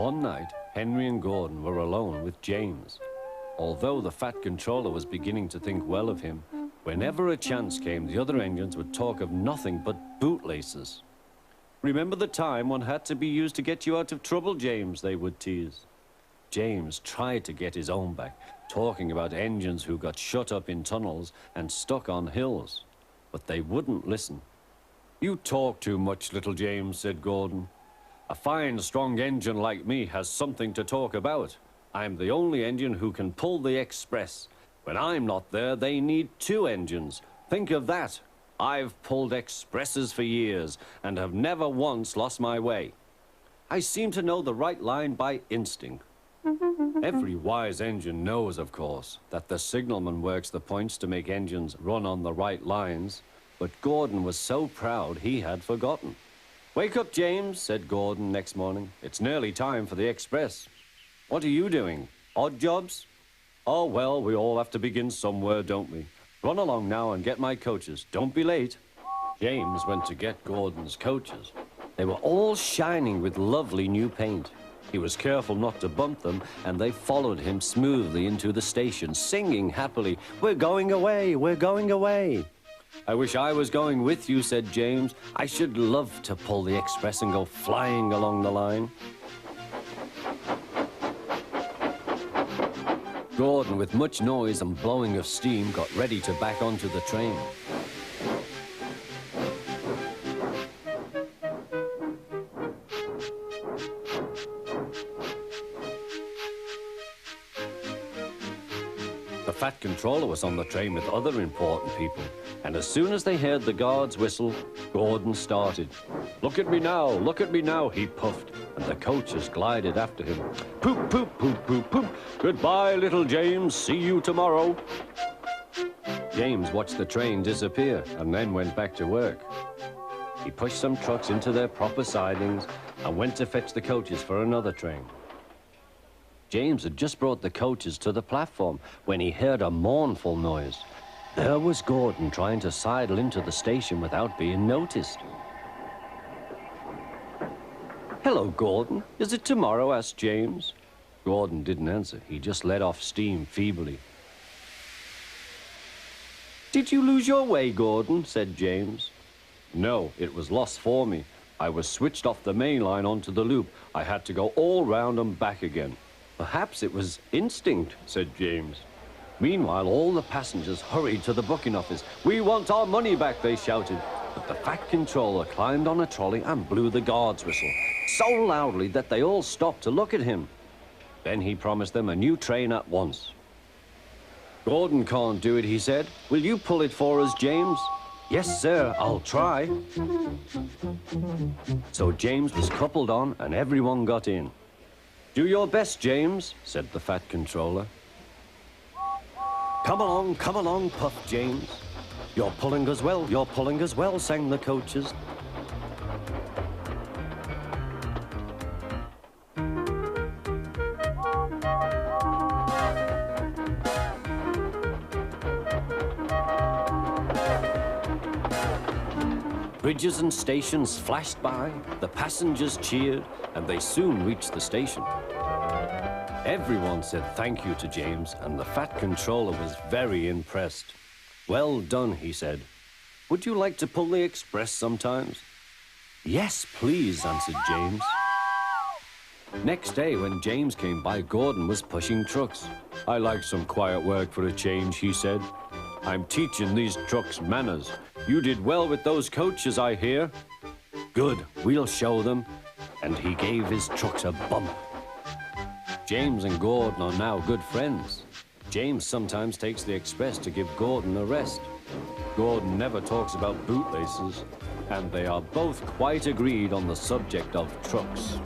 One night, Henry and Gordon were alone with James. Although the Fat Controller was beginning to think well of him, whenever a chance came, the other engines would talk of nothing but bootlaces. "Remember the time one had to be used to get you out of trouble, James?" they would tease. James tried to get his own back, talking about engines who got shut up in tunnels and stuck on hills. But they wouldn't listen. "You talk too much, little James," said Gordon. "A fine, strong engine like me has something to talk about. I'm the only engine who can pull the express. When I'm not there, they need two engines. Think of that. I've pulled expresses for years and have never once lost my way. I seem to know the right line by instinct." Every wise engine knows, of course, that the signalman works the points to make engines run on the right lines, but Gordon was so proud he had forgotten. "Wake up, James," said Gordon next morning. "It's nearly time for the express." "What are you doing? Odd jobs?" "Oh, well, we all have to begin somewhere, don't we? Run along now and get my coaches. Don't be late." James went to get Gordon's coaches. They were all shining with lovely new paint. He was careful not to bump them, and they followed him smoothly into the station, singing happily, "We're going away, we're going away." "I wish I was going with you," said James. "I should love to pull the express and go flying along the line." Gordon, with much noise and blowing of steam, got ready to back onto the train. The Fat Controller was on the train with other important people, and as soon as they heard the guard's whistle, Gordon started. Look at me now," he puffed, and the coaches glided after him. "Poop, poop, poop, poop, poop. Goodbye, little James. See you tomorrow." James watched the train disappear and then went back to work. He pushed some trucks into their proper sidings and went to fetch the coaches for another train. James had just brought the coaches to the platform when he heard a mournful noise. There was Gordon trying to sidle into the station without being noticed. "Hello, Gordon. Is it tomorrow?" asked James. Gordon didn't answer. He just let off steam feebly. "Did you lose your way, Gordon?" said James. "No, it was lost for me. I was switched off the main line onto the loop. I had to go all round and back again." "Perhaps it was instinct," said James. Meanwhile, all the passengers hurried to the booking office. "We want our money back," they shouted. But the Fat Controller climbed on a trolley and blew the guard's whistle, so loudly that they all stopped to look at him. Then he promised them a new train at once. "Gordon can't do it," he said. "Will you pull it for us, James?" "Yes, sir, I'll try." So James was coupled on and everyone got in. "Do your best, James," said the Fat Controller. Come along," puffed James. You're pulling as well," sang the coaches. Bridges and stations flashed by, the passengers cheered, and they soon reached the station. Everyone said thank you to James, and the Fat Controller was very impressed. "Well done," he said. "Would you like to pull the express sometimes?" "Yes, please," answered James. Next day, when James came by, Gordon was pushing trucks. "I like some quiet work for a change," he said. "I'm teaching these trucks manners. You did well with those coaches, I hear." "Good, we'll show them." And he gave his trucks a bump. James and Gordon are now good friends. James sometimes takes the express to give Gordon a rest. Gordon never talks about bootlaces, and they are both quite agreed on the subject of trucks.